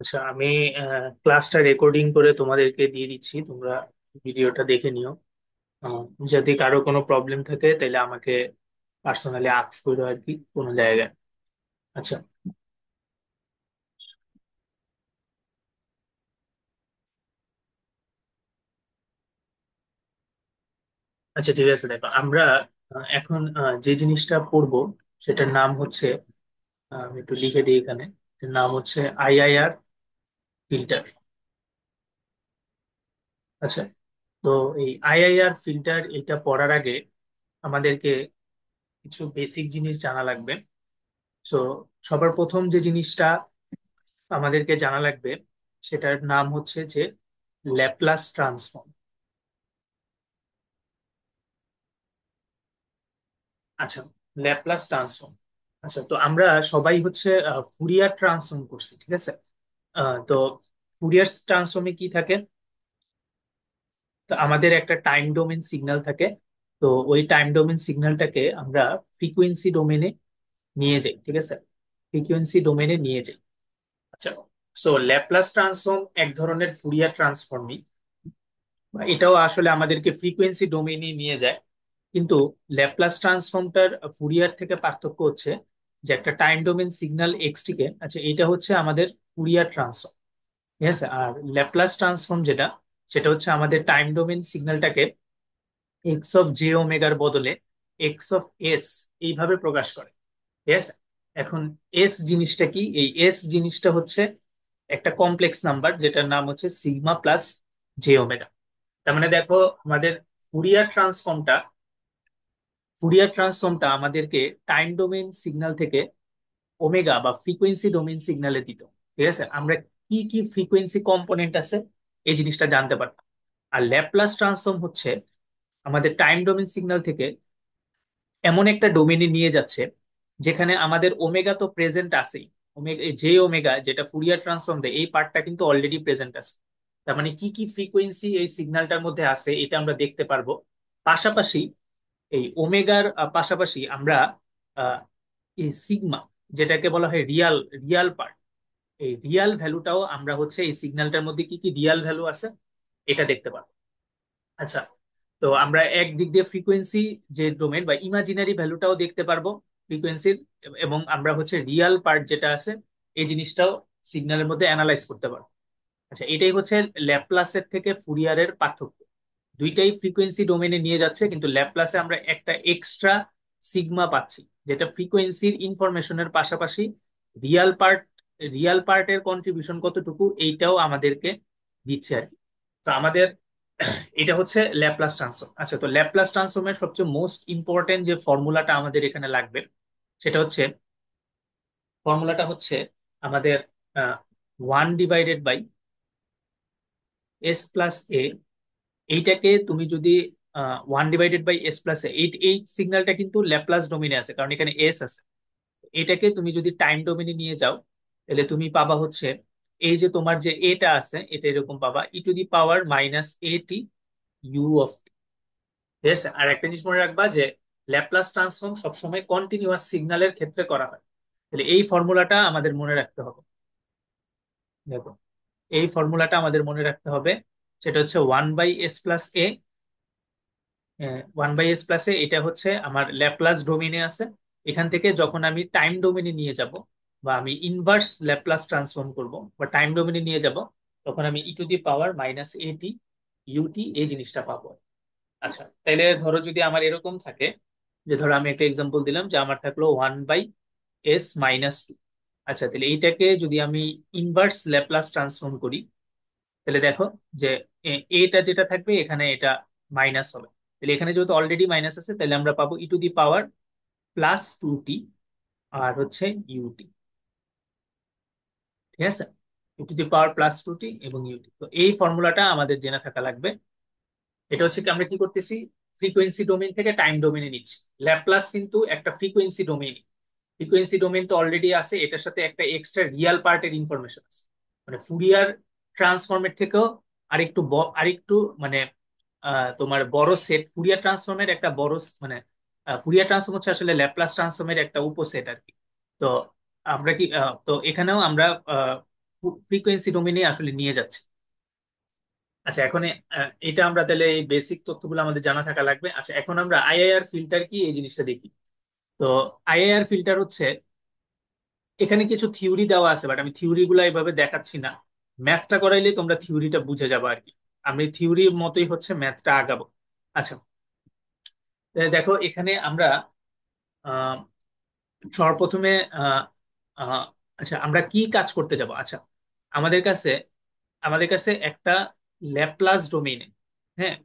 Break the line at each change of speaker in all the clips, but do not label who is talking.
আচ্ছা, আমি ক্লাসটা রেকর্ডিং করে তোমাদেরকে দিয়ে দিচ্ছি, তোমরা ভিডিওটা দেখে নিও। আহ, যদি কারো কোনো প্রবলেম থাকে তাহলে আমাকে পার্সোনালি আস্ক করো আর কি, কোনো জায়গায়। আচ্ছা। আচ্ছা, ঠিক আছে, দেখো আমরা এখন যে জিনিসটা পড়বো সেটার নাম হচ্ছে, আমি একটু লিখে দিই এখানে। এটার নাম হচ্ছে আইআইআর ফিল্টার। আচ্ছা, তো এই আইআইআর ফিল্টার এটা পড়ার আগে আমাদেরকে কিছু বেসিক জিনিস জানা লাগবে। তো সবার প্রথম যে জিনিসটা আমাদেরকে জানা লাগবে সেটার নাম হচ্ছে যে ল্যাপ্লাস ট্রান্সফর্ম। আচ্ছা, ল্যাপ্লাস ট্রান্সফর্ম। আচ্ছা, তো আমরা সবাই হচ্ছে ফুরিয়ার ট্রান্সফর্ম করছি, ঠিক আছে? তো ফুরিয়ার ট্রান্সফর্মে কি থাকে? তো আমাদের একটা টাইম ডোমেন সিগন্যাল থাকে। তো ওই টাইম ডোমেন সিগন্যালটাকে আমরা ফ্রিকোয়েন্সি ডোমেনে নিয়ে যাই, ঠিক আছে? ফ্রিকোয়েন্সি ডোমেনে নিয়ে যাই। আচ্ছা, সো ল্যাপ্লাস ট্রান্সফর্ম এক ধরনের ফুরিয়ার ট্রান্সফর্মই, এটাও আসলে আমাদেরকে ফ্রিকোয়েন্সি ডোমেইনে নিয়ে যায়। কিন্তু ল্যাপ্লাস ট্রান্সফর্মটার ফুরিয়ার থেকে পার্থক্য হচ্ছে যে একটা টাইম ডোমেন সিগন্যাল এক্সটি কে, আচ্ছা এটা হচ্ছে আমাদের ফুরিয়ার ট্রান্সফর্ম, ঠিক আছে? আর ল্যাপ্লাস ট্রান্সফর্ম যেটা, সেটা হচ্ছে আমাদের টাইম ডোমেন সিগন্যালটাকে এক্স অফ জে ওমেগার বদলে এক্স অফ এস এইভাবে প্রকাশ করে, ঠিক আছে? এখন এস জিনিসটা কি? এই এস জিনিসটা হচ্ছে একটা কমপ্লেক্স নাম্বার যেটার নাম হচ্ছে সিগমা প্লাস জে ওমেগা। তার মানে দেখো, আমাদের ফুরিয়ার ট্রান্সফর্মটা ফুরিয়ার ট্রান্সফর্মটা আমাদেরকে টাইম ডোমেইন সিগন্যাল থেকে ওমেগা বা ফ্রিকোয়েন্সি ডোমেইন সিগন্যালে দিত, ঠিক আছে? আমরা কি কি ফ্রিকোয়েন্সি কম্পোনেন্ট আছে এই জিনিসটা জানতে পারতাম। আর ল্যাপ্লাস ট্রান্সফর্ম হচ্ছে আমাদের টাইম ডোমেইন সিগন্যাল থেকে এমন একটা ডোমেইনে নিয়ে যাচ্ছে যেখানে আমাদের ওমেগা তো প্রেজেন্ট আছেই। ওমেগা, যে ওমেগা যেটা ফুরিয়ার ট্রান্সফর্ম দেয় এই পার্টটা কিন্তু অলরেডি প্রেজেন্ট আছে। তার মানে কি কি ফ্রিকোয়েন্সি এই সিগন্যালটার মধ্যে আছে এটা আমরা দেখতে পারবো। পাশাপাশি এই ওমেগার পাশাপাশি আমরা আহ, এই সিগমা, যেটাকে বলা হয় রিয়াল রিয়াল পার্ট, এই রিয়াল ভ্যালুটাও আমরা হচ্ছে এই সিগন্যালটার মধ্যে কি কি রিয়াল ভ্যালু আছে এটা দেখতে পাবো। আচ্ছা, তো আমরা এক দিক দিয়ে ফ্রিকোয়েন্সি যে ডোমেন বা ইমাজিনারি ভ্যালুটাও দেখতে পারবো ফ্রিকোয়েন্সির, এবং আমরা হচ্ছে রিয়াল পার্ট যেটা আছে এই জিনিসটাও সিগন্যালের মধ্যে অ্যানালাইজ করতে পারবো। আচ্ছা, এটাই হচ্ছে ল্যাপ্লাসের থেকে ফুরিয়ারের পার্থক্য। দুইটাই ফ্রিকোয়েন্সি ডোমেনে নিয়ে যাচ্ছে, কিন্তু ল্যাপ্লাসে আমরা একটা এক্সট্রা সিগমা পাচ্ছি, যেটা ফ্রিকোয়েন্সির ইনফরমেশনের পাশাপাশি রিয়াল পার্ট, রিয়াল পার্টের কন্ট্রিবিউশন কতটুকু এইটাও আমাদেরকে দিচ্ছে আর কি। তো আমাদের এটা হচ্ছে ল্যাপ্লাস ট্রান্সফর্ম। আচ্ছা, তো ল্যাপ্লাস ট্রান্সফর্মের সবচেয়ে মোস্ট ইম্পর্টেন্ট যে ফর্মুলাটা আমাদের এখানে লাগবে সেটা হচ্ছে, ফর্মুলাটা হচ্ছে আমাদের 1/বাই এস প্লাস এ। এইটাকে তুমি যদি 1/এস প্লাস এ, এই সিগন্যালটা কিন্তু ল্যাপ্লাস ডোমেনে আছে কারণ এখানে এস আছে। এটাকে তুমি যদি টাইম ডোমেনে নিয়ে যাও তাহলে তুমি পাবা হচ্ছে এই যে তোমার যে এটা আছে এটা এরকম পাবা e⁻−at ইউ অফ। ঠিক আছে? আর একটা জিনিস মনে রাখবা যে ল্যাপ্লাস ট্রান্সফর্ম সবসময় কন্টিনিউয়াস সিগন্যালের ক্ষেত্রে করা হয়। তাহলে এই ফর্মুলাটা আমাদের মনে রাখতে হবে। দেখো, এই ফর্মুলাটা আমাদের মনে রাখতে হবে। সেটা হচ্ছে 1/s+a। 1/s+a এটা হচ্ছে আমার ল্যাপ্লাস ডোমেইনে আছে। এখান থেকে যখন আমি টাইম ডোমেইনে নিয়ে যাব বা আমি ইনভার্স ল্যাপ্লাস ট্রান্সফর্ম করব বা টাইম ডোমেইনে নিয়ে যাব, তখন আমি e⁻−at ইউটি এই জিনিসটা পাবো। আচ্ছা, তাহলে ধরো যদি আমার এরকম থাকে, যে ধরো আমি একটা এক্সাম্পল দিলাম যে আমার থাকলো 1/s−2। আচ্ছা, তাহলে এইটাকে যদি আমি ইনভার্স ল্যাপ্লাস ট্রান্সফর্ম করি তাহলে দেখো যে এটা যেটা থাকবে এখানে এটা মাইনাস হবে। তাহলে এখানে যেহেতু অলরেডি মাইনাস আছে তাহলে আমরা পাবো e⁻+2t আর হচ্ছে ইউটি, ঠিক আছে? e⁻+2t এবং ইউটি, তো এই ফর্মুলাটা আমাদের জেনে থাকা লাগবে। এটা হচ্ছে কি, আমরা কি করতেছি, ফ্রিকোয়েন্সি ডোমেইন থেকে টাইম ডোমেইনে নিচ্ছি। ল্যাপ্লাস কিন্তু একটা ফ্রিকোয়েন্সি ডোমেইন। ফ্রিকোয়েন্সি ডোমেইন তো অলরেডি আছে, এটার সাথে একটা এক্সট্রা রিয়াল পার্টের ইনফরমেশন আছে। মানে ফুরিয়ার ট্রান্সফর্মের থেকেও আরেকটু মানে তোমার বড় সেট ফুরিয়ার ট্রান্সফর্মের একটা বড় মানে ফুরিয়ার ট্রান্সফর্ম হচ্ছে আসলে ল্যাপ্লাস ট্রান্সফর্মের একটা উপসেট আর কি। তো আমরা কি তো এখানেও আমরা ফ্রিকোয়েন্সি ডোমেইনে আসলে নিয়ে যাচ্ছে। আচ্ছা এখন এটা আমরা তাহলে এই বেসিক তথ্যগুলো আমাদের জানা থাকা লাগবে। আচ্ছা এখন আমরা আইআইআর ফিল্টার কি এই জিনিসটা দেখি। তো আইআইআর ফিল্টার হচ্ছে, এখানে কিছু থিওরি দেওয়া আছে, বাট আমি থিওরি গুলো এইভাবে দেখাচ্ছি না। ম্যাথটা করাইলে তোমরা থিওরিটা বুঝে যাবে আর কি। আমি থিওরির মতোই হচ্ছে ম্যাথটা আগাবো। আচ্ছা, দেখো এখানে আমরা আহ সর্বপ্রথমে আহ আহ, আচ্ছা আমরা কি কাজ করতে যাব। আচ্ছা আমাদের কাছে আমাদের কাছে একটা ল্যাপ্লাস ডোমেইনে, হ্যাঁ,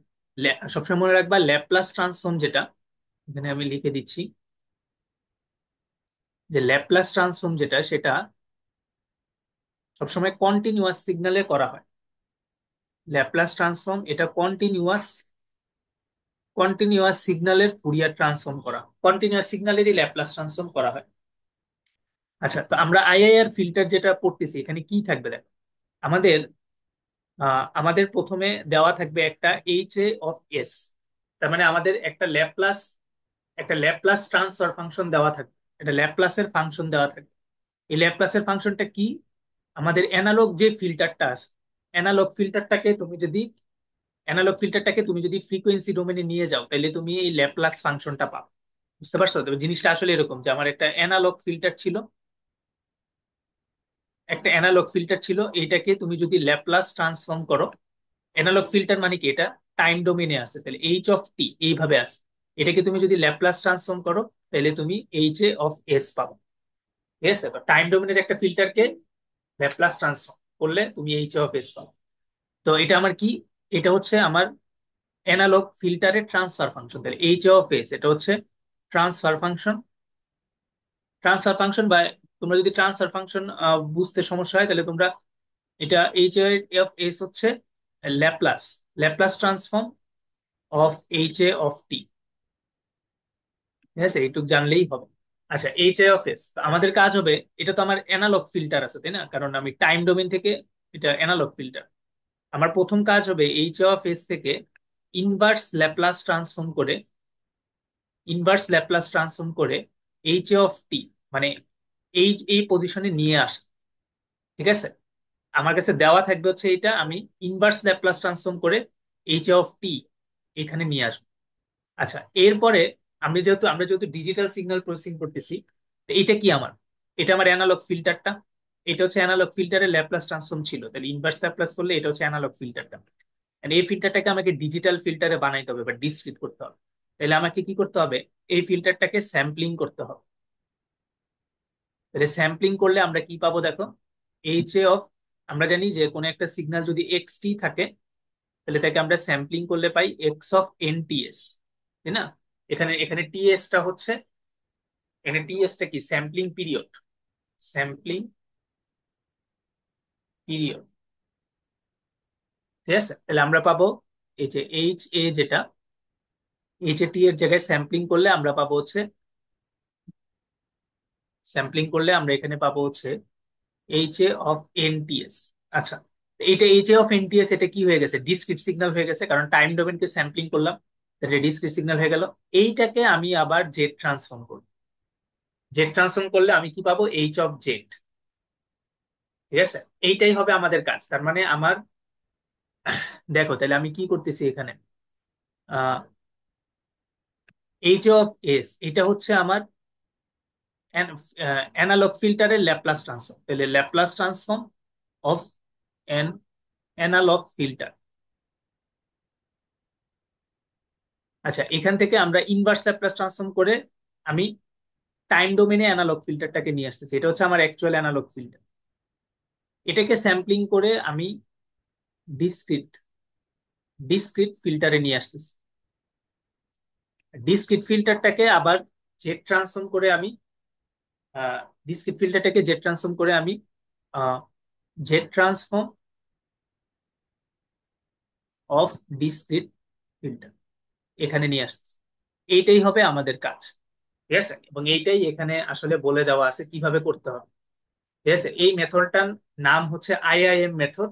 সবসময় মনে রাখবা ল্যাপ্লাস ট্রান্সফর্ম যেটা, এখানে আমি লিখে দিচ্ছি যে ল্যাপ্লাস ট্রান্সফর্ম যেটা সেটা সবসময় কন্টিনিউয়াস সিগন্যালে করা হয়। ল্যাপ্লাস ট্রান্সফর্ম এটা কন্টিনিউয়াস কন্টিনিউয়াস সিগন্যালের ফুরিয়ার ট্রান্সফর্ম করা, কন্টিনিউয়াস সিগন্যালেরই ল্যাপ্লাস ট্রান্সফর্ম করা হয়। আচ্ছা তো আমরা আইআইআর ফিল্টার যেটা পড়তেছি এখানে কি থাকবে দেখো। আমাদের আমাদের প্রথমে দেওয়া থাকবে একটা এইচ এ অফ এস। তার মানে আমাদের একটা ল্যাপ্লাস ট্রান্সফার ফাংশন দেওয়া থাকবে, একটা ল্যাপ্লাসের ফাংশন দেওয়া থাকবে। এই ল্যাপ্লাসের ফাংশনটা কি, আমাদের অ্যানালগ যে ফিল্টারটা আছে, অ্যানালগ ফিল্টারটাকে তুমি যদি অ্যানালগ ফিল্টারটাকে তুমি যদি ফ্রিকোয়েন্সি ডোমেনে নিয়ে যাও তাহলে তুমি এই ল্যাপ্লাস ফাংশনটা পাও। বুঝতে পারছো? তবে জিনিসটা আসলে এরকম যে আমার একটা অ্যানালগ ফিল্টার ছিল, এইটাকে তুমি যদি ল্যাপ্লাস ট্রান্সফর্ম করো। অ্যানালগ ফিল্টার মানে কি, এটা টাইম ডোমেনে আছে, তাহলে এইচ অফ টি এইভাবে আছে। এটাকে তুমি যদি ল্যাপ্লাস ট্রান্সফর্ম করো তাহলে তুমি এইচ এ অফ এস পাবো। ঠিক আছে, টাইম ডোমেনের একটা ফিল্টারকে ল্যাপ্লাস ট্রান্সফর্ম করলে তুমি এইচ এ অফ এস পাবো। তো এটা আমার কি, এটা হচ্ছে আমার অ্যানালগ ফিল্টারের ট্রান্সফার ফাংশন। তাহলে এইচ অফ এস এটা হচ্ছে ট্রান্সফার ফাংশন। ট্রান্সফার ফাংশন বা তোমরা যদি ট্রান্সফার ফাংশন বুঝতে সমস্যা হয় তাহলে তোমরা এটা এইচ অফ এস হচ্ছে Laplace Laplace transform of H A of T. ঠিক আছে, এইটুকু জানলেই হবে। আচ্ছা এইচ এ অফ এস আমাদের কাজ হবে, এটা তো আমার অ্যানালগ ফিল্টার আছে তাই না, কারণ আমি টাইম ডোমেন থেকে, এটা অ্যানালগ ফিল্টার। আমার প্রথম কাজ হবে এইচ এ অফ এস থেকে ইনভার্স ল্যাপ্লাস ট্রান্সফর্ম করে ইনভার্স ল্যাপ্লাস ট্রান্সফর্ম করে এইচ এ অফ টি মানে এই এই পজিশনে নিয়ে আসা। ঠিক আছে, আমার কাছে দেওয়া থাকবে হচ্ছে এটা, আমি ইনভার্স ল্যাপ্লাস ট্রান্সফর্ম করে এইচ এ অফ টি এখানে নিয়ে আসবো। আচ্ছা এরপরে আমরা যেহেতু ডিজিটাল সিগন্যাল প্রসেসিং করতেছি, তো এটা কি আমার, এটা আমার অ্যানালগ ফিল্টারটা। এটা হচ্ছে অ্যানালগ ফিল্টারের ল্যাপ্লাস ট্রান্সফর্ম ছিল, তাহলে ইনভার্স ল্যাপ্লাস করলে এটা হচ্ছে অ্যানালগ ফিল্টারটা। এই ফিল্টারটাকে আমাকে ডিজিটাল ফিল্টারে বানাইতে হবে বা ডিসক্রিট করতে হবে। তাহলে আমাকে কি করতে হবে, এই ফিল্টারটাকে স্যাম্পলিং করতে হবে। তাহলে স্যাম্পলিং করলে আমরা কি পাবো দেখো, এইচ এ অফ, আমরা জানি যে কোনো একটা সিগন্যাল যদি এক্স টি থাকে তাহলে তাকে আমরা স্যাম্পলিং করলে পাই X of N T S, তাই না। এখানে এখানে টি এস টা হচ্ছে, এখানে টি এস টা কি, স্যাম্পলিং পিরিয়ড। Sampling period. ঠিক আছে, তাহলে আমরা পাবো এই যে এইচ এ যেটা, এইচ এ টি এর জায়গায় স্যাম্পলিং করলে আমরা পাবো হচ্ছে, স্যাম্পলিং করলে আমরা এখানে পাবো হচ্ছে H A of N T S. আচ্ছা, এইটা H A of N T S এটা কি হয়ে গেছে, ডিসক্রিট সিগন্যাল হয়ে গেছে, কারণ টাইম ডোমেনকে স্যাম্পলিং করলাম, তাহলে ডিসক্রিট সিগন্যাল হয়ে গেল। এইটাকে আমি আবার জেড ট্রান্সফর্ম করব। জেড ট্রান্সফর্ম করলে আমি কি পাবো, এইচ অফ জেড। ঠিক আছে, এইটাই হবে আমাদের কাজ। তার মানে আমার, দেখো তাহলে আমি কি করতেছি এখানে, এইচ অফ এস এটা হচ্ছে আমার অ্যানালগ ফিল্টারের ল্যাপ্লাস ট্রান্সফর্ম। তাহলে Laplace transform of an analog filter. আচ্ছা এখান থেকে আমরা ইনভার্স ল্যাপ্লাস ট্রান্সফর্ম করে আমি টাইম ডোমেনে অ্যানালগ ফিল্টারটাকে নিয়ে আসতেছি, এটা হচ্ছে আমার অ্যাকচুয়াল অ্যানালগ ফিল্টার। এটাকে স্যাম্পলিং করে আমি ডিসক্রিট ডিসক্রিট ফিল্টারে নিয়ে আসতেছি। ডিসক্রিট ফিল্টারটাকে আবার জেড ট্রান্সফর্ম করে আমি ডিসক্রিট ফিল্টারটাকে জেড ট্রান্সফর্ম করে আমি Z transform of discrete filter এখানে নিয়ে আসতেছি। এইটাই হবে আমাদের কাজ। ঠিক আছে, এবং এইটাই এখানে আসলে বলে দেওয়া আছে কিভাবে করতে হবে। ঠিক আছে, এই মেথডটার নাম হচ্ছে আইআইএম মেথড।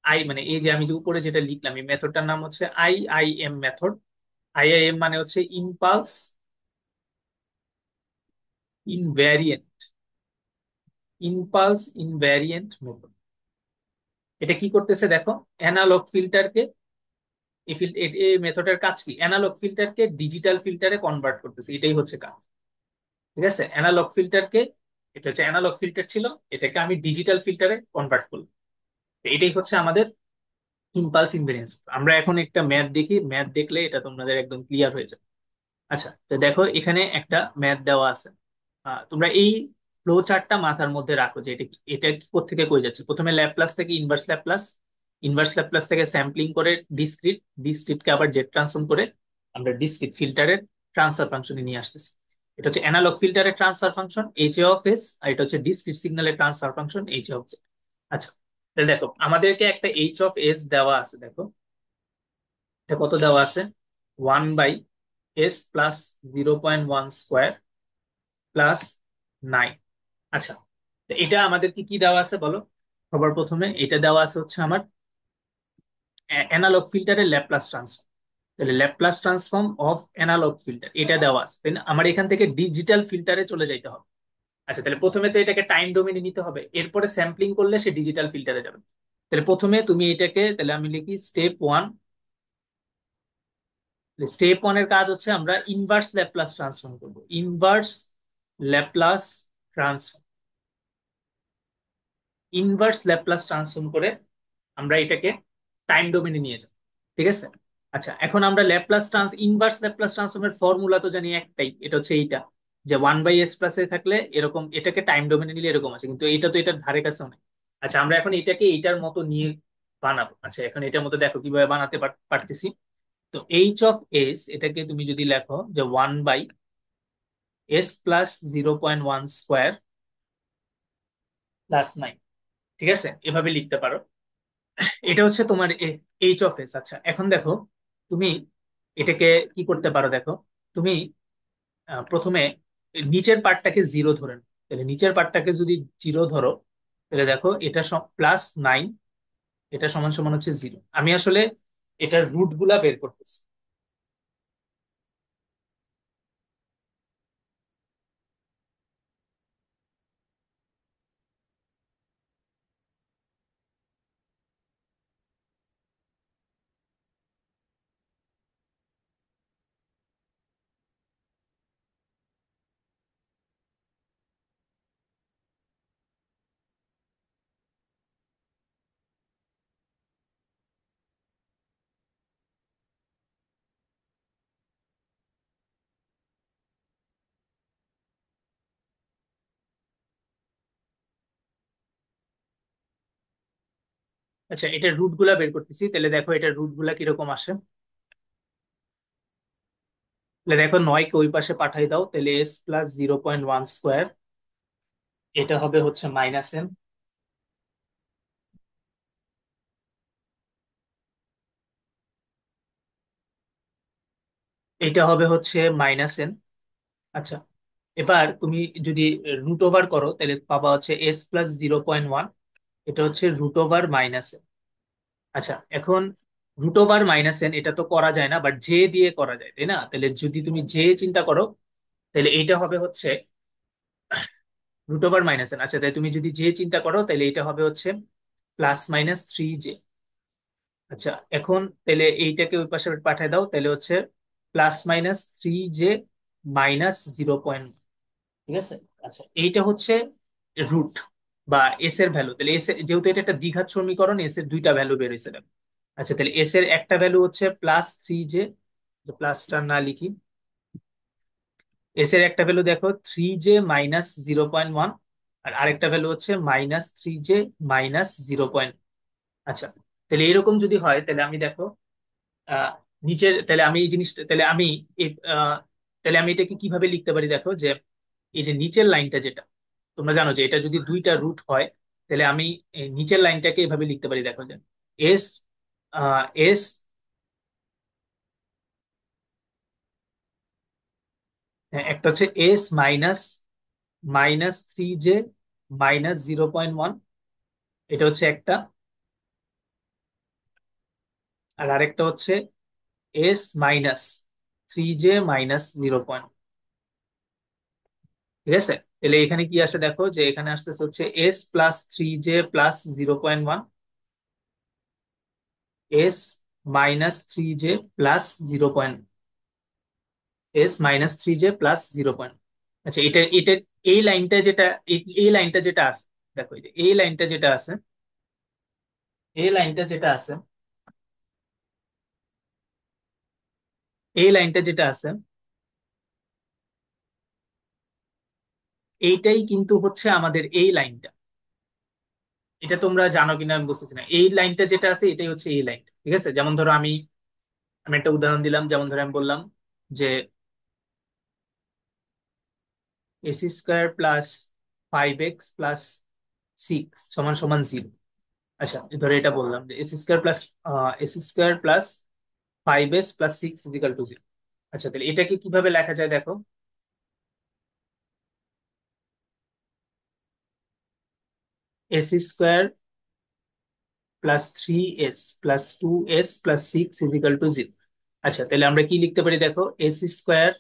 আই মানে এই যে আমি যে উপরে যেটা লিখলাম, এই মেথডটার নাম হচ্ছে আইআইএম মেথড। আইআইএম মানে হচ্ছে impulse invariant, impulse invariant method. এটা কি করতেছে দেখো, অ্যানালগ ফিল্টারকে, এই মেথডের কাজ কি, অ্যানালগ ফিল্টারকে ডিজিটাল ফিল্টারে কনভার্ট করতেছে, এটাই হচ্ছে কাজ। ঠিক আছে, অ্যানালগ ফিল্টারকে, এটা হচ্ছে অ্যানালগ ফিল্টার ছিল, এটাকে আমি ডিজিটাল ফিল্টারে কনভার্ট করলাম। তো এটাই হচ্ছে আমাদের ইম্পালস ইনভেরিয়েন্স। আমরা এখন একটা ম্যাথ দেখি, ম্যাথ দেখলে এটা তোমাদের একদম ক্লিয়ার হয়ে যাবে। আচ্ছা, তো দেখো এখানে একটা ম্যাথ দেওয়া আছে। তোমরা এই ফ্লো চার্টটা মাথার মধ্যে রাখো যে এটা কি, এটা কি কোত্থেকে কই যাচ্ছে। প্রথমে ল্যাপ্লাস থেকে ইনভার্স ল্যাপ্লাস, ইনভার্স ল্যাপ্লাস থেকে স্যাম্পলিং করে ডিসক্রিট, ডিসক্রিটকে আবার জেড ট্রান্সফর্ম করে আমরা ডিসক্রিট ফিল্টারের ট্রান্সফার ফাংশনে নিয়ে আসতেছি। এটা হচ্ছে অ্যানালগ ফিল্টারের transfer function H A of S, আর এটা হচ্ছে ডিসক্রিট সিগন্যালের transfer function H A of Z. আচ্ছা, তাহলে দেখো আমাদেরকে একটা এইচ অফ এস দেওয়া আছে, দেখো এটা কত দেওয়া আছে, 1/s+0.1 স্কোয়ার +9। আচ্ছা, তো এটা আমাদেরকে কি দেওয়া আছে বলো। সবার প্রথমে এটা দেওয়া আছে হচ্ছে আমার অ্যানালগ ফিল্টারের ল্যাপ্লাস ট্রান্সফর্ম। তাহলে Laplace transform of analog filter এটা দেওয়া আছে, তাই না? আমার এখান থেকে ডিজিটাল ফিল্টারে চলে যাইতে হবে। আচ্ছা, তাহলে প্রথমে তো এটাকে টাইম ডোমেনে নিতে হবে, এরপরে স্যাম্পলিং করলে সে ডিজিটাল ফিল্টারে যাবে। তাহলে প্রথমে তুমি এটাকে, তাহলে আমি লিখি স্টেপ ওয়ান। স্টেপ ওয়ান এর কাজ হচ্ছে আমরা ইনভার্স ল্যাপ্লাস ট্রান্সফর্ম করবো, inverse Laplace transform, inverse Laplace transform করে আমরা এটাকে টাইম ডোমেনে নিয়ে যাব। ঠিক আছে। আচ্ছা, এখন আমরা ইনভার্স ল্যাপ্লাস ট্রান্সফর্মের ফর্মুলা তো জানি একটাই, এটা হচ্ছে এইটা, যে 1/s+ এ থাকলে এরকম, এটাকে টাইম ডোমেনে নিলে এরকম আছে, কিন্তু এটা তো এটার ধারে কাছেও নেই। আচ্ছা, আমরা এখন এটাকে এইটার মতো নিয়ে বানাবো। আচ্ছা, এখন এটার মতো দেখো কিভাবে বানাতে পারতেছি। তো এইচ অফ এস এটাকে তুমি যদি লেখো যে 1/s+0.1 স্কোয়ার +9, ঠিক আছে, এভাবে লিখতে পারো। এটা হচ্ছে তোমার এইচ অফ এস। আচ্ছা, এখন দেখো তুমি এটাকে কি করতে পারো, দেখো তুমি প্রথমে নিচের পার্টটাকে জিরো ধরে নাও। তাহলে নিচের পার্টটাকে যদি জিরো ধরো, তাহলে দেখো এটা +9, এটা সমান সমান হচ্ছে জিরো। আমি আসলে এটার রুট গুলা বের করতেছি। আচ্ছা, এটার রুট গুলা বের করতেছি, তাহলে দেখো এটার রুট গুলা কিরকম আসে। তাহলে দেখো 9কে ওই পাশে পাঠাই দাও, তাহলে s+0.1 স্কোয়ার, এটা হবে হচ্ছে -n, এটা হবে হচ্ছে -n। আচ্ছা, এবার তুমি যদি রুট ওভার করো তাহলে পাবা হচ্ছে s+0.1, এটা হচ্ছে √/-n। আচ্ছা, এখন √/-n এটা তো করা যায় না, বাট জে দিয়ে করা যায়, তাই না? তাহলে যদি তুমি জে চিন্তা করো, তাহলে এইটা হবে হচ্ছে √/-n। আচ্ছা, তাহলে তুমি যদি জে চিন্তা করো তাহলে এটা হবে হচ্ছে +-3j। আচ্ছা, এখন তাহলে এইটাকে ওই পাশে পাঠিয়ে দাও, তাহলে হচ্ছে +-3j -0. ঠিক আছে। আচ্ছা, এইটা হচ্ছে রুট বা এস এর ভ্যালু। তাহলে এস যেহেতু এটা একটা দ্বিঘাত সমীকরণ, এস এর দুইটা ভ্যালু বের হয়েছে দেখো। আচ্ছা, তাহলে এস এর একটা ভ্যালু হচ্ছে +3j, প্লাসটা না লিখি, এস এর একটা ভ্যালু দেখো 3j -0.1, আর আরেকটা ভ্যালু হচ্ছে -3j -0. আচ্ছা, তাহলে এরকম যদি হয় তাহলে আমি দেখো আহ নিচের, তাহলে আমি এই জিনিসটা, তাহলে আমি এই- আহ, তাহলে আমি এটাকে কিভাবে লিখতে পারি দেখো, যে এই যে নিচের লাইনটা যেটা, তোমরা জানো যে এটা যদি দুইটা রুট হয়, তাহলে আমি এই নিচের লাইনটাকে এভাবে লিখতে পারি দেখো, যে এস এস একটা হচ্ছে s -3j -0.1, এটা হচ্ছে একটা, আর আরেকটা হচ্ছে s -3j ঠিক আছে। তাহলে এখানে কি আসে দেখো, যে এখানে আসতেছে হচ্ছে s+3j +0.1, S minus three J plus 0. S-3j+0. আচ্ছা, এটা এই লাইনটা যেটা এই লাইনটা যেটা আছে, দেখো এই যে এই লাইনটা যেটা আছে, এই লাইনটা যেটা আছে, এই লাইনটা যেটা আছে, এইটাই কিন্তু হচ্ছে আমাদের এই লাইনটা। এটা তোমরা জানো কিনা আমি বুঝতেছি না। এই লাইনটা যেটা আছে এটাই হচ্ছে এই লাইন, ঠিক আছে? যেমন ধরো আমি আমি একটা উদাহরণ দিলাম, যেমন ধরো আমি বললাম যে AC² + 5x + 6 = 0। আচ্ছা, ধরো এটা বললাম যে AC² + 5s + 6 = 0। আচ্ছা, তাহলে এটাকে কিভাবে লেখা যায় দেখো। AC² + 3s + 2s + 6 = 0। আচ্ছা, তাহলে আমরা কি লিখতে পারি দেখো, AC²,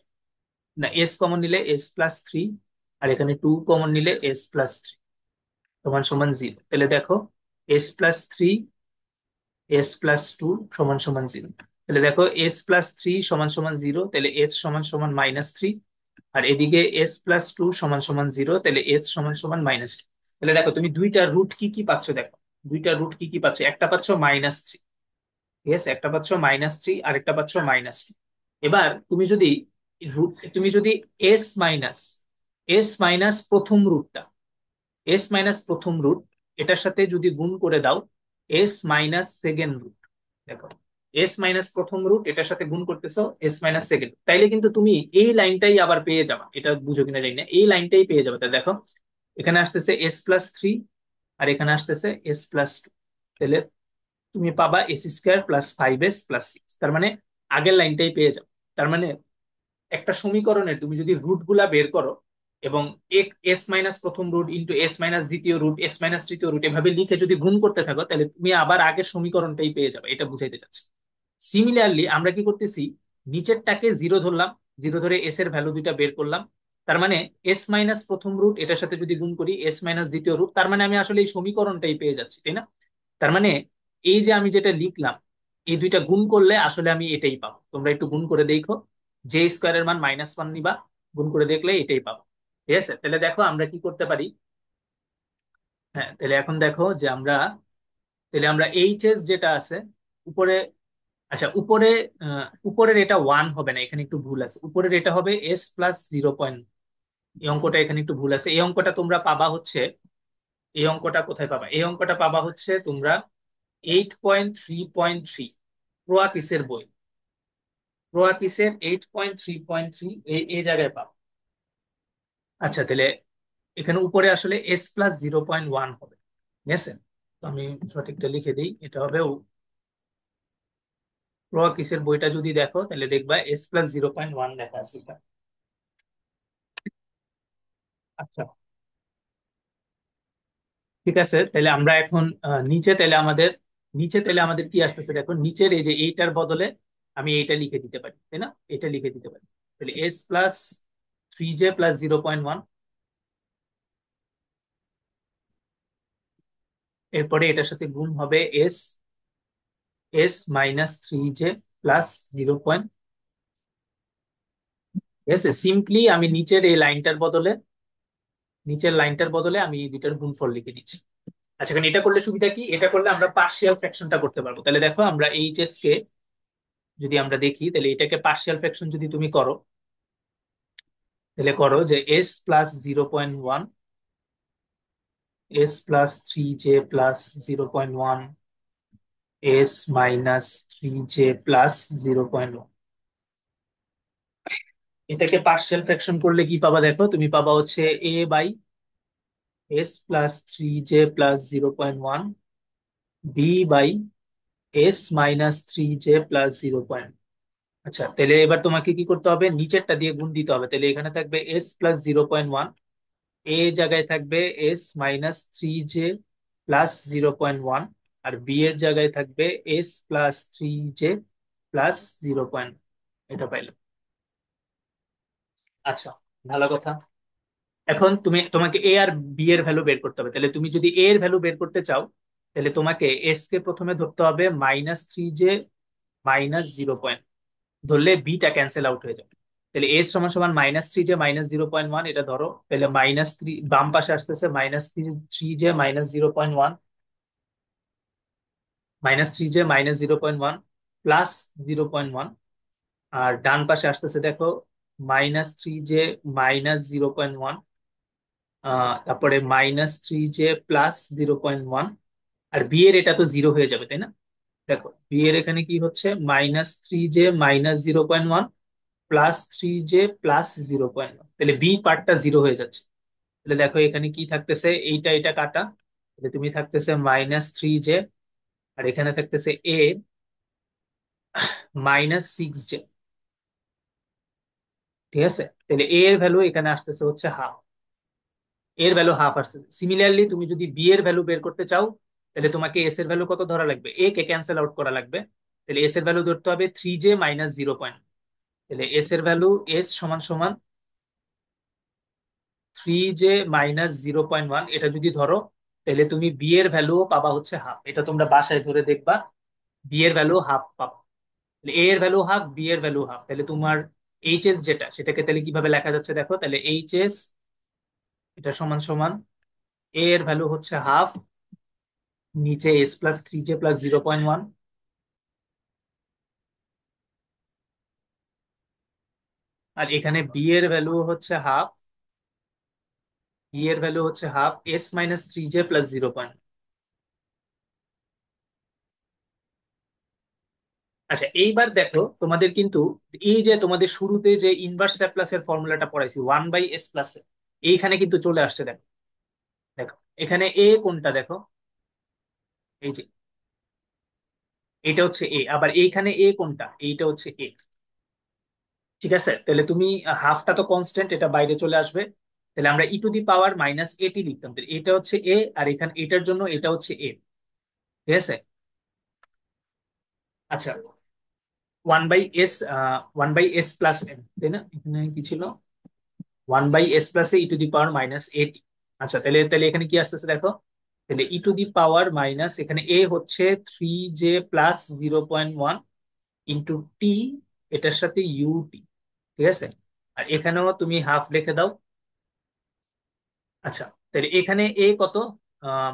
না এস কমন নিলে S+3, আর এখানে 2 কমন নিলে S+3 সমান 0। তাহলে দেখো S+3 S+2 = 0। তাহলে দেখো S+3 = 0, তাহলে S =−3। আর এদিকে S+2 = 0, তাহলে S =−2। তাহলে দেখো তুমি দুইটা রুট কি কি পাচ্ছ দেখো। দুইটা রুট কি কি পাচ্ছ, একটা পাচ্ছ -3, ঠিক আছে? একটা পাচ্ছ -3 আর একটা পাচ্ছ -2। এবার তুমি যদি এস মাইনাস এস মাইনাস প্রথম রুটটা প্রথম রুট এটার সাথে যদি গুণ করে দাও S-2nd রুট, দেখো S- প্রথম রুট এটার সাথে গুণ করতেছো S-2nd, তাইলে কিন্তু তুমি এই লাইনটাই আবার পেয়ে যাবে। এটা বুঝো কিনা জানি না, এই লাইনটাই পেয়ে যাবে। তাহলে দেখো এখানে আসতেছে S+3 আর এখানে আসতেছে S+2। তাহলে তুমি পাবা AC² + 5s + 6, তার মানে আগের লাইনটাই পেয়ে যাবে। তার মানে একটা সমীকরণের তুমি যদি রুট গুলা বের করো এবং S- প্রথম রুট ইন্টু S- দ্বিতীয় রুট S- তৃতীয় রুট এভাবে লিখে যদি গুণ করতে থাকো, তাহলে তুমি আবার আগের সমীকরণটাই পেয়ে যাবে। এটা বুঝাইতে চাচ্ছি। সিমিলারলি আমরা কি করতেছি, নিচেরটাকে জিরো ধরলাম, জিরো ধরে এস এর ভ্যালু দুইটা বের করলাম। তার মানে S- প্রথম রুট এটার সাথে যদি গুণ করি S- দ্বিতীয় রুট, তার মানে আমি আসলে এই সমীকরণটাই পেয়ে যাচ্ছি, তাই না? তার মানে এই যে আমি যেটা লিখলাম, এই দুইটা গুণ করলে আসলে আমি এটাই পাবো। তোমরা একটু গুণ করে দেখো, J² মান -1 নিবা, গুণ করে দেখলে এটাই পাবো। ঠিক আছে, তাহলে দেখো আমরা কি করতে পারি। হ্যাঁ, তাহলে এখন দেখো যে তাহলে আমরা এইচএস যেটা আছে উপরে, আচ্ছা উপরে, উপরের এটা 1 হবে না, এখানে একটু ভুল আছে। উপরের এটা হবে S+0. এই অঙ্কটা এখানে একটু ভুল আছে। এই অঙ্কটা তোমরা পাবা হচ্ছে, এই অঙ্কটা কোথায় পাবা, এই অঙ্কটা পাবা হচ্ছে তোমরা 8.3.3 প্রোয়াকিসের বই। প্রোয়াকিসের 8.3.3 এই জায়গায় পাবো। আচ্ছা, তাহলে এখানে উপরে আসলে S+0.1 হবে, ঠিক আছে? তো আমি সঠিকটা লিখে দিই, এটা হবে প্রোয়াকিসের বইটা যদি দেখো তাহলে দেখবা S+0.1 লেখা আছে এটা। আচ্ছা, ঠিক আছে, তাহলে আমরা এখন নিচে তাহলে আমাদের কি আসতেছে দেখো, নিচের এই যে এইটার বদলে আমি এইটা লিখে দিতে পারি, তাই না? এটা লিখে দিতে পারি। তাহলে S+3j+0.1, এরপরে এটার সাথে গুণ হবে S-3j+0. ঠিক আছে, সিম্পলি আমি নিচের লাইনটার বদলে আমি এই দুইটার গুণফল লিখে দিচ্ছি। আচ্ছা, এখন এটা করলে সুবিধা কি, এটা করলে আমরা পার্শিয়াল ফ্র্যাকশনটা করতে পারবো। তাহলে দেখো আমরা এইচএস কে যদি আমরা দেখি, তাহলে এটাকে পার্শিয়াল ফ্র্যাকশন যদি তুমি করো, তাহলে করো যে S+0.1, S+3j+0.1, S-3j+0.1। এটাকে পার্শিয়াল ফ্র্যাকশন করলে কি পাবা দেখো, তুমি পাবা হচ্ছে A/S+3j+0.1, B/S-3j+0. আচ্ছা, তাহলে এবার তোমাকে কি করতে হবে, নিচেরটা দিয়ে গুণ দিতে হবে। তাহলে এখানে থাকবে S+0.1, এ জায়গায় থাকবে S-3j+0.1, আর বি এর জায়গায় থাকবে S+3j+0. এটা পাইলাম। আচ্ছা, ভালো কথা। এখন তোমাকে এ আর বি এর ভ্যালু বের করতে হবে। তাহলে তুমি যদি এ এর ভ্যালু বের করতে চাও, তাহলে তোমাকে এস কে প্রথমে ধরতে হবে -3 জে -0 পয়েন্ট, ধরলে বিটা ক্যান্সেল আউট হয়ে যাবে। তাহলে এস সমান সমান -3 জে -0.1, এটা ধরো, তাহলে -3 বাম পাশে আসতেছে -3 জে -0.1, -3 জে -0.1 +0.1, আর ডান পাশে আসতেছে দেখো -3 জে -0.1, তারপরে -3 জে +0.1, আর বি এর এটা তো জিরো হয়ে যাবে, তাই না? দেখো বি এর এখানে কি হচ্ছে, -3 জে -0.1 +3 জে +0.1, তাহলে বি পার্টটা জিরো হয়ে যাচ্ছে। তাহলে দেখো এখানে কি থাকতেছে, এইটা এটা কাটা, তাহলে তুমি থাকতেছে -3 জে, আর এখানে থাকতেছে এ -6 জে। ঠিক আছে, তাহলে এ এর ভ্যালু এখানে আসতেছে হচ্ছে হাফ, এর ভ্যালু হাফ আসছে। সিমিলারলি তুমি যদি বি এর ভ্যালু বের করতে চাও, তাহলে তোমাকে এস এর ভ্যালু কত ধরা লাগবে, এ কে ক্যান্সেল আউট করা লাগবে। তাহলে এস এর ভ্যালু ধরতে হবে 3 জে -0 পয়েন্ট। তাহলে এস এর ভ্যালু, এস সমান সমান 3 জে -0.1, এটা যদি ধরো, তাহলে তুমি বি এর ভ্যালু পাবা হচ্ছে হাফ। এটা তোমরা বাসায় ধরে দেখবা, বি এর ভ্যালু হাফ পাবা। তাহলে এ এর ভ্যালু হাফ, বি এর ভ্যালু হাফ, তাহলে তোমার এইচ এস যেটা, সেটাকে তাহলে কিভাবে লেখা যাচ্ছে দেখো, তাহলে এইচ এস এটা সমান সমান এ এর ভ্যালু হচ্ছে হাফ, নিচে s +3 জে +0.1, আর এখানে বি এর ভ্যালু হচ্ছে হাফ, বি এর ভ্যালু হচ্ছে হাফ s -3 জে +0 পয়েন্ট। আচ্ছা এইবার দেখো তোমাদের কিন্তু এই যে তোমাদের শুরুতে যে ইনভার্স ল্যাপ্লাসের ফর্মুলাটা পড়াইছি 1/s+, এইখানে কিন্তু চলে আসছে। দেখো, দেখো এখানে এ কোনটা দেখো, এই যে এটা হচ্ছে এ, আবার এইখানে এ কোনটা, এইটা হচ্ছে এ। ঠিক আছে, তাহলে তুমি হাফটা তো কনস্ট্যান্ট, এটা বাইরে চলে আসবে। তাহলে আমরা ই টু দি পাওয়ার -80 লিখতাম, তাহলে এটা হচ্ছে এ, আর এখানে এটার জন্য এটা হচ্ছে এ। ঠিক আছে। আচ্ছা, 1/s, 1/s+n, তাই না? এখানে কি ছিল, 1/s+a ই টু দি পাওয়ার -80। আচ্ছা, তাহলে তাহলে এখানে কি আসতেছে দেখো, তাহলে E to the power minus, এখানে এ হচ্ছে 3 জে +0.1 ইন্টু টি, এটার সাথে ইউটি। ঠিক আছে, আর এখানেও তুমি হাফ রেখে দাও। আচ্ছা, তাহলে এখানে এ কত, আহ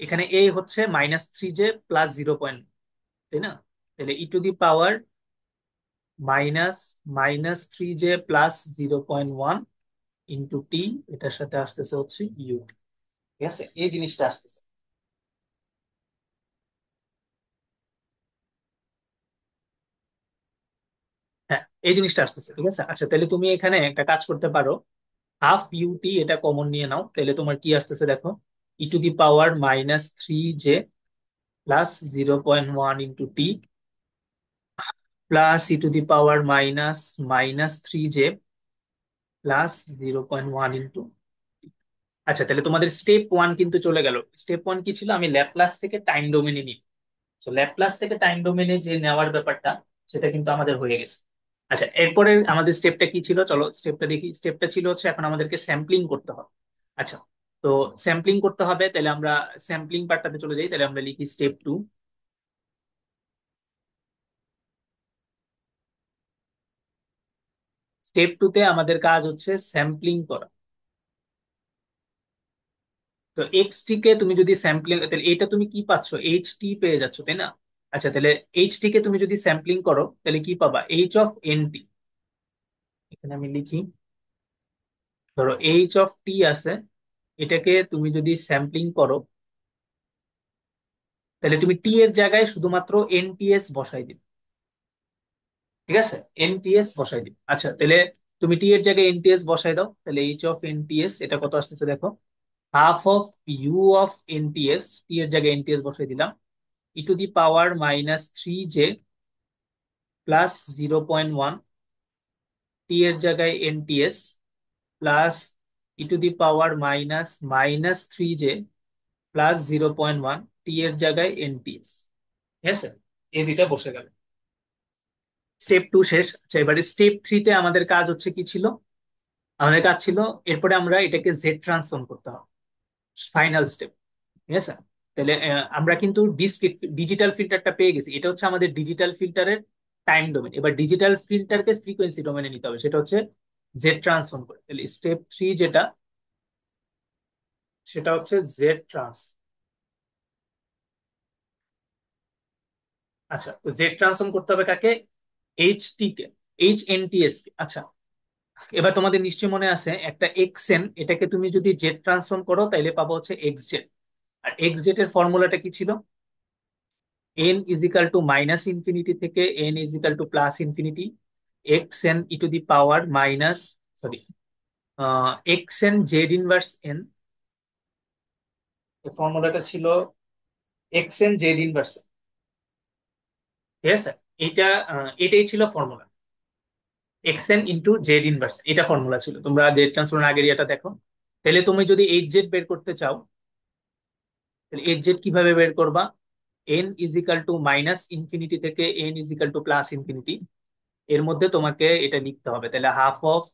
এখানে এ হচ্ছে -3 জে +0 পয়েন্ট, তাই না? তাহলে E to the power -3 J +0.1 into T, এটার সাথে আসতেছে হচ্ছে ইউটি। ঠিক আছে, এই জিনিসটা আসতেছে। হ্যাঁ, এই জিনিসটা আসতেছে। ঠিক আছে, আচ্ছা তাহলে তুমি এখানে একটা কাজ করতে পারো, হাফ ইউটি এটা কমন নিয়ে নাও, তাহলে তোমার কি আসতেছে দেখো, E to the power -3 J +0.1 into T plus E to the power -3 J +0.1 into. আচ্ছা, তাহলে তোমাদের স্টেপ ওয়ান কিন্তু চলে গেল। স্টেপ ওয়ান কি ছিল, আমি ল্যাপ্লাস থেকে টাইম ডোমেনে নিই। তো ল্যাপ্লাস থেকে টাইম ডোমেনে যে নেওয়ার ব্যাপারটা, সেটা কিন্তু আমাদের হয়ে গেছে। আচ্ছা, এরপরে আমাদের স্টেপটা কি ছিল, চলো স্টেপটা দেখি। স্টেপটা ছিল হচ্ছে এখন আমাদেরকে স্যাম্পলিং করতে হবে। আচ্ছা, তো স্যাম্পলিং করতে হবে, তাহলে আমরা স্যাম্পলিং পার্টটাতে চলে যাই। তাহলে আমরা লিখি স্টেপ 2। স্টেপ 2 তে আমাদের কাজ হচ্ছে স্যাম্পলিং করা। তো এক্স টি কে তুমি যদি স্যাম্পলিং, তাহলে এটা তুমি কি পাচ্ছ, এইচ টি পেয়ে যাচ্ছ, তাই না? আচ্ছা, তাহলে এইচ টি কে তুমি যদি স্যাম্পলিং করো, তাহলে কি পাবা, h(n)t। এখানে আমি লিখি, ধরো h(t) আছে, এটাকে তুমি যদি স্যাম্পলিং করো, তাহলে তুমি টি এর জায়গায় শুধুমাত্র এনটিএস বসাই দিবে। ঠিক আছে, এনটিএস বসাই দিবে। আচ্ছা, তাহলে তুমি টি এর জায়গায় এনটিএস বসাই দাও, তাহলে h(n)t(s) এটা কত আসতেছে দেখো, হাফ অফ u(n)t(s), টি এর জায়গায় এনটিএস বসাই দিলাম, ই টু দি পাওয়ার -3 জে +0.1, টি এর জায়গায় NTS, plus E to the power -3 J +0.1, টি এর জায়গায় এনটিএস। ঠিক আছে, এই দুইটা বসে গেল। স্টেপ 2 শেষ। আচ্ছা, এবারে স্টেপ 3 তে আমাদের কাজ হচ্ছে কি ছিল, আমাদের কাজ ছিল এরপরে আমরা এটাকে জেড ট্রান্সফর্ম করতে হবে, ফাইনাল স্টেপ। ঠিক আছে, তাহলে আমরা কিন্তু ডিজিটাল ফিল্টারটা পেয়ে গেছি, এটা হচ্ছে আমাদের ডিজিটাল ফিল্টারের টাইম ডোমেন। এবার ডিজিটাল ফিল্টারকে ফ্রিকোয়েন্সি ডোমেনে নিতে হবে, সেটা হচ্ছে জেড ট্রান্সফর্ম করে। তাহলে স্টেপ 3 যেটা, সেটা হচ্ছে জেড ট্রান্স। আচ্ছা, তো জেড ট্রান্সফর্ম করতে হবে কাকে? এইচ টি কে, এইচ এন টি এস কে। আচ্ছা, এবার তোমাদের নিশ্চয় মনে আছে একটা এক্স এন, এটাকে তুমি যদি জেড ট্রান্সফর্ম করো তাইলে পাবো হচ্ছে এক্স জেড। আর এক্স জেড এর ফর্মুলাটা কি ছিল? N equal to minus infinity থেকে N equal to plus infinity X N E to the power minus, sorry, X N Z inverse N. এই ফর্মুলাটা ছিল এক্স এন জেড ইনভার্স, ঠিক আছে? এটা এটাই ছিল formula, x N into Z inverse, এটা ফর্মুলা ছিল। তোমরা জেড ট্রান্সফর্ম আগের এটা দেখো। তাহলে তুমি যদি এইচ জেড বের করতে চাও, তাহলে এইচ জেড কিভাবে বের করবা? N equal to minus infinity থেকে N equal to plus infinity, এর মধ্যে তোমাকে এটা লিখতে হবে। তাহলে half of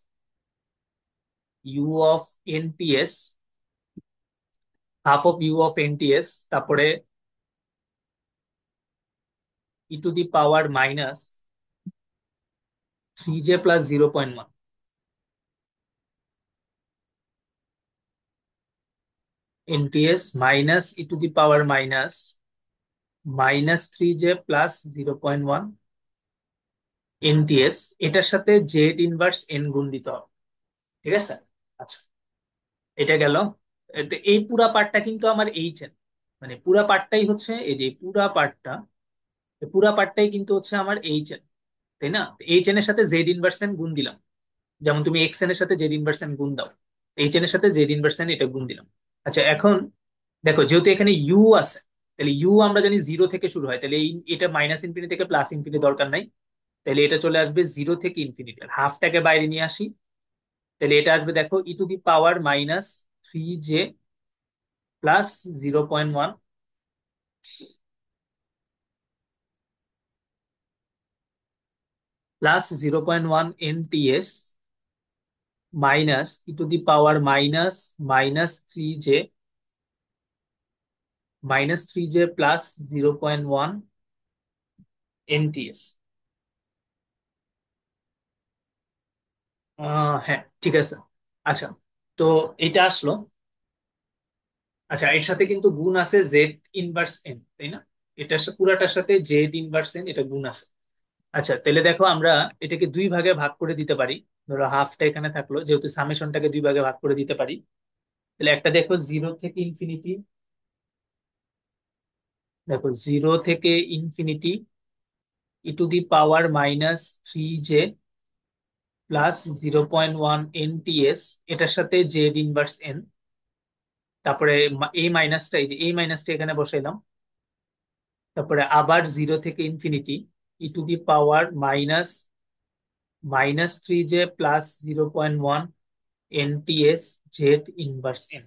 U of N T S, half of U of N T S, তারপরে E to the power minus 3j plus 0.1 N T S minus E to the power minus minus 3j plus 0.1 N T S, এটার সাথে Z inverse N গুণ দিতে হবে, ঠিক আছে? আচ্ছা, এটা গেল। তো এই পুরা পার্টটা কিন্তু আমার এইচ এন, মানে পুরা পার্টটাই হচ্ছে, এই যে পুরা পার্টটা, পুরা পার্টটাই কিন্তু হচ্ছে আমার এইচ এন, তাই না? এইচ এন এর সাথে জেড ইনভার্স এন গুণ দিলাম, যেমন তুমি এক্স এন এর সাথে জেড ইনভার্স এন গুণ দাও, এইচ এন এর সাথে জেড ইনভার্স এন এটা গুণ দিলাম। আচ্ছা, এখন দেখো যেহেতু এখানে ইউ আছে, তাহলে ইউ আমরা জানি জিরো থেকে শুরু হয়, তাহলে এটা মাইনাস ইনফিনিটি থেকে প্লাস ইনফিনিটি দরকার নাই, তাহলে এটা চলে আসবে জিরো থেকে ইনফিনিটি। আর হাফটাকে বাইরে নিয়ে আসি, তাহলে এটা আসবে দেখো E to the power minus 3j plus 0.1 plus 0.1 N T S minus E to the power minus minus 3j plus 0.1 N T S. হ্যাঁ, ঠিক আছে। আচ্ছা, তো এটা আসলো। আচ্ছা, এর সাথে কিন্তু গুণ আছে জেড ইনভার্স এন, তাই না? এটার পুরাটার সাথে জেড ইনভার্স এন এটা গুণ আছে। আচ্ছা, তাহলে দেখো আমরা এটাকে দুই ভাগে ভাগ করে দিতে পারি। ধরো হাফটা এখানে থাকলো, যেহেতু সামেশনটাকে দুই ভাগে ভাগ করে দিতে পারি। তাহলে একটা দেখো জিরো থেকে ইনফিনিটি, দেখো জিরো থেকে infinity E to the power minus 3j plus 0.1 N T S, এটার সাথে জেড ইনভার্স এন। তারপরে এই মাইনাসটা, এই যে এই মাইনাসটা এখানে বসাইলাম। তারপরে আবার জিরো থেকে infinity E to the power minus minus 3j plus 0.1 N T S Z inverse N.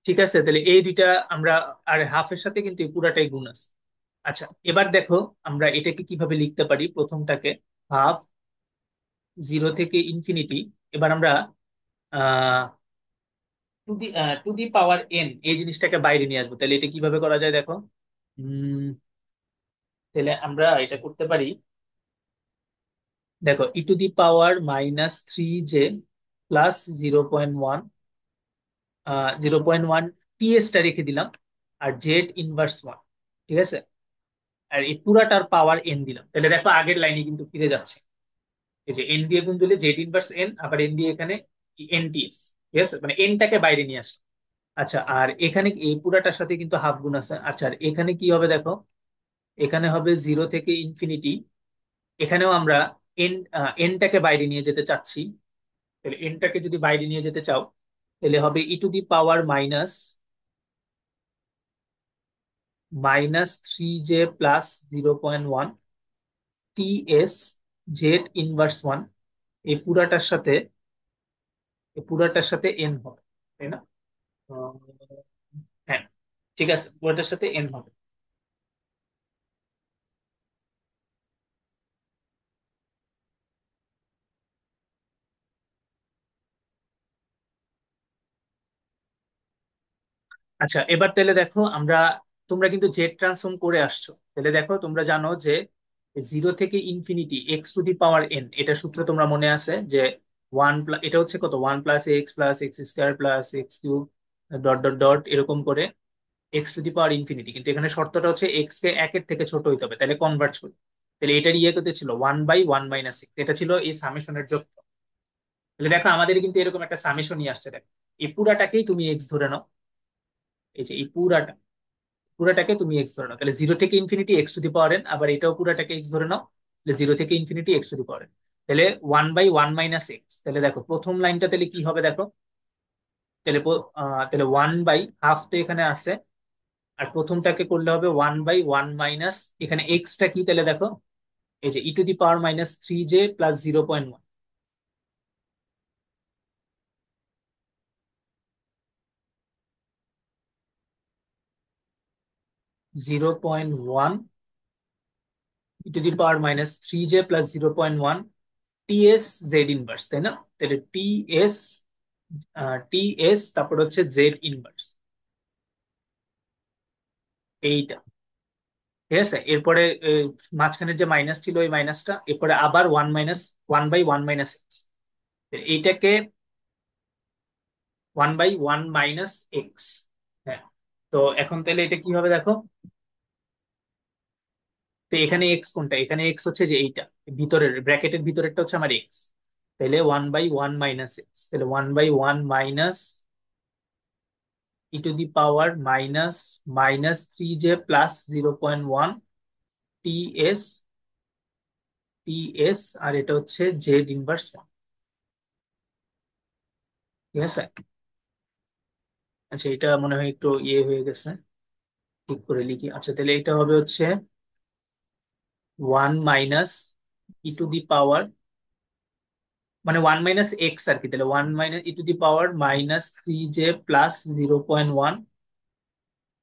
ঠিক আছে, তাহলে এই দুইটা আমরা, আর হাফের সাথে কিন্তু এই পুরাটাই গুণ আছে। আচ্ছা, এবার দেখো আমরা এটাকে কিভাবে লিখতে পারি। প্রথমটাকে হাফ জিরো থেকে ইনফিনিটি, এবার আমরা আহ টু দি পাওয়ার এন এই জিনিসটাকে বাইরে নিয়ে আসবো। তাহলে এটা কিভাবে করা যায় দেখো। উম তাহলে আমরা এটা করতে পারি। দেখো E to the power minus 3j plus 0.1, 0.1 TS টা রেখে দিলাম, আর জেড ইনভার্স ওয়ান, ঠিক আছে? আর এই পুরাটার পাওয়ার এন দিলাম। তাহলে দেখো আগের লাইনে কিন্তু ফিরে যাচ্ছে, এই যে এন দিয়ে গুণ দিলে জেড ইনভার্স এন, আবার এন দিয়ে এখানে এন টিএস, ঠিক আছে? মানে এনটাকে বাইরে নিয়ে আসে। আচ্ছা, আর এখানে এই পুরাটার সাথে কিন্তু হাফ গুণ আছে। আচ্ছা, আর এখানে কি হবে দেখো, এখানে হবে জিরো থেকে ইনফিনিটি, এখানেও আমরা এন, এনটাকে বাইরে নিয়ে যেতে চাচ্ছি। তাহলে এনটাকে যদি বাইরে নিয়ে যেতে চাও, তাহলে হবে E to the power minus minus 3j plus 0.1 T S Z inverse one. এই পুরাটার সাথে, এই পুরাটার সাথে এন হবে, তাই না? আহ, হ্যাঁ, ঠিক আছে, পুরাটার সাথে এন হবে। আচ্ছা, এবার তাহলে দেখো আমরা, তোমরা কিন্তু জেড ট্রান্সফর্ম করে আসছো, তাহলে দেখো তোমরা জানো যে জিরো থেকে infinity X to the power N, এটা সূত্র তোমরা মনে আছে যে এটা হচ্ছে কত, one plus x square plus x cube dot dot dot এরকম করে x to the power infinity, কিন্তু এখানে শর্তটা হচ্ছে এক্স কে একের থেকে ছোট হইতে হবে, তাহলে কনভার্ট করি। তাহলে এটার ইয়ে করতে ছিল one by one minus x, এটা ছিল এই সামেশনের যোগ। তাহলে দেখো আমাদের কিন্তু এরকম একটা সামেশনই আসছে, দেখো এই পুরাটাকেই তুমি এক্স ধরে নাও, এই যে এই পুরাটাকে তুমি এক্স ধরে নাও, তাহলে জিরো থেকে infinity X to the power N, আবার এটাও পুরাটাকে এক্স ধরে নাও, তাহলে জিরো থেকে infinity X to the power N, তাহলে one by one minus X. তাহলে দেখো প্রথম লাইনটা তাহলে কি হবে দেখো, তাহলে তাহলে ওয়ান বাই হাফ তো এখানে আছে, আর প্রথমটাকে করলে হবে ওয়ান বাই ওয়ান মাইনাস, এখানে এক্সটা কি তাহলে দেখো, এই যে E to the power minus three J plus 0.1, 0.1 E to the power minus three J plus 0.1 T S Z inverse, তাই না? তাহলে এস টি এস তারপর হচ্ছে জেড ইনভার্স, এইটা। ঠিক আছে, এরপরে মাঝখানের যে মাইনাস ছিল ওই মাইনাসটা, এরপরে আবার one minus one by one minus X, এইটাকে one by one minus X. হ্যাঁ, তো এখন তাহলে এটা কি হবে দেখো, তো এখানে এক্স কোনটা, এখানে এক্স হচ্ছে যে এইটা ভিতরের ব্র্যাকেটের ভিতরেরটা হচ্ছে আমার এক্স, তাহলে one by one minus X, তাহলে one by one minus E to the power minus minus three J plus 0.1 T S T S, আর এটা হচ্ছে জেড ইনভার্স ওয়ান। ঠিক আছে, আচ্ছা এটা মনে হয় একটু ইয়ে হয়ে গেছে, ঠিক করে লিখি। আচ্ছা তাহলে এটা হবে হচ্ছে one minus E to the power, মানে ওয়ান মাইনাস এক্স আর কি, তাহলে one minus E to the power minus three J plus 0.1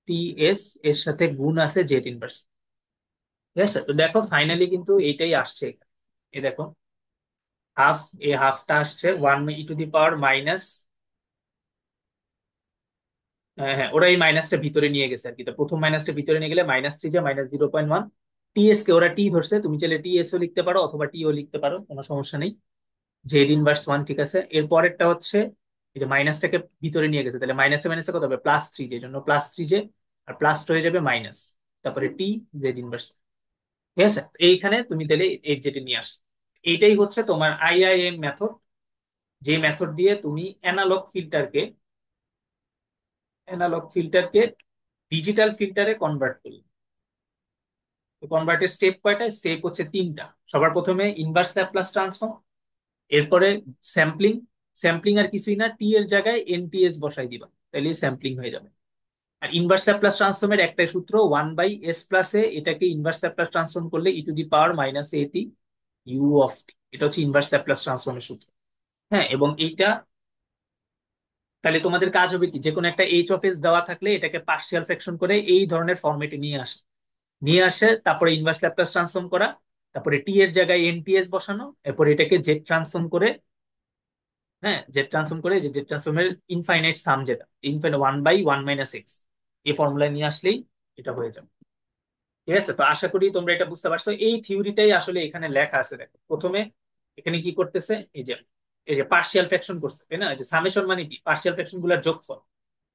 T S, এর সাথে গুণ আছে জেড ইনভার্স। ঠিক আছে, তো দেখো ফাইনালি কিন্তু এইটাই আসছে এখানে। এ দেখো হাফ, এই হাফটা আসছে one E to the power minus, হ্যাঁ হ্যাঁ, ওরা এই মাইনাসটা ভিতরে নিয়ে গেছে আর কি, তো প্রথম মাইনাসটা ভিতরে নিয়ে গেলে মাইনাস থ্রি যা মাইনাস 0.1 টিএস কে ওরা টি ধরছে, তুমি চাইলে টিএস ও লিখতে পারো অথবা টি ও লিখতে পারো, কোনো সমস্যা নেই। জেড ইনভার্স ওয়ান, ঠিক আছে। এর পরেরটা হচ্ছে এই যে মাইনাসটাকে ভিতরে নিয়ে গেছে, তাহলে মাইনাসে মাইনাসে কত হবে, প্লাস থ্রি জে, জন্য প্লাস থ্রি জে, আর প্লাস হয়ে যাবে মাইনাস, তারপরে টি জেড ইনভার্স। ঠিক আছে, এইখানে তুমি তাহলে এই যেটা নিয়ে আস, এইটাই হচ্ছে তোমার আইআইএম মেথড, যে মেথড দিয়ে তুমি অ্যানালগ ফিল্টারকে ডিজিটাল ফিল্টারে কনভার্ট করবে। কনভার্টের স্টেপ কয়টা, স্টেপ হচ্ছে তিনটা। সবার প্রথমে ইনভার্স ল্যাপ্লাস ট্রান্সফর্ম, এরপরে স্যাম্পলিং, স্যাম্পলিং আর কিছুই না, টি এর জায়গায় এনটিএস বসাই দিবা, তাহলে স্যাম্পলিং হয়ে যাবে। আর ইনভার্স ল্যাপ্লাস ট্রান্সফর্মের একটাই সূত্র, one by S plus A, এটাকে ইনভার্স ল্যাপ্লাস ট্রান্সফর্ম করলে E to the power minus A T U of T, এটা হচ্ছে ইনভার্স ল্যাপ্লাস ট্রান্সফর্মের সূত্র। হ্যাঁ, এবং এইটা তাহলে তোমাদের কাজ হবে কি, যে কোনো একটা এইচ অফ এস দেওয়া থাকলে এটাকে পার্শিয়াল ফ্র্যাকশন করে এই ধরনের ফরম্যাটে নিয়ে আসে, তারপরে ইনভার্স ল্যাপ্লাস ট্রান্সফর্ম করা, তারপরে টি এর জায়গায় এনটিএস বসানো, এরপর এটাকে জেড ট্রান্সফর্ম করে, হ্যাঁ জেড ট্রান্সফর্ম করে, যে জেড ট্রান্সফর্মের ইনফাইনাইট সাম, যেটা infinite one by one minus x, এই ফর্মুলায় নিয়ে আসলেই এটা হয়ে যাবে। ঠিক আছে, তো আশা করি তোমরা এটা বুঝতে পারছো, এই থিওরিটাই আসলে এখানে লেখা আছে। দেখো প্রথমে এখানে কি করতেছে, এই যে পার্শিয়াল ফ্র্যাকশন করছে, তাই না, এই যে সামেশন মানে কি, পার্শিয়াল ফ্র্যাকশন গুলোর যোগফল,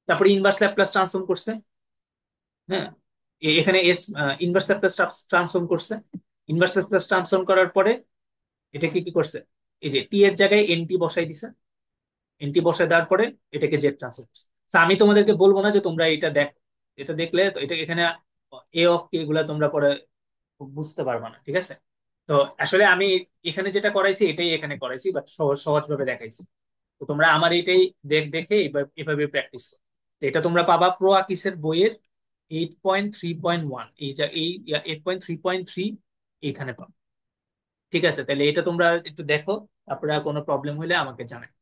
তারপরে ইনভার্স ল্যাপ্লাস ট্রান্সফর্ম করছে। হ্যাঁ, এখানে এস ইনভার্স ল্যাপ্লাস ট্রান্সফর্ম করছে, ইনভার্স ল্যাপ্লাস ট্রান্সফর্ম করার পরে এটাকে কি করছে, এই যে টি এর জায়গায় এনটি বসাই দিছে, এনটি বসায় দেওয়ার পরে এটাকে জেড ট্রান্সফর্ম করছে। So, আমি তোমাদেরকে বলবো না যে তোমরা এটা দেখো, এটা দেখলে তো এটা এখানে এ অফ কে এগুলা তোমরা পরে বুঝতে পারবা না। ঠিক আছে, তো আসলে আমি এখানে যেটা করাইছি এটাই এখানে করাইছি, বাট সহজ সহজ ভাবে দেখাইছি। তো তোমরা আমার এটাই দেখে এভাবে প্র্যাকটিস করো। তো এটা তোমরা পাবা প্রো আকিসের বইয়ের 8.3.1, এই যা এই 8.3.3 এইখানে পাবো। ঠিক আছে, তাহলে এটা তোমরা একটু দেখো, তারপরে আর কোনো প্রবলেম হলে আমাকে জানাও।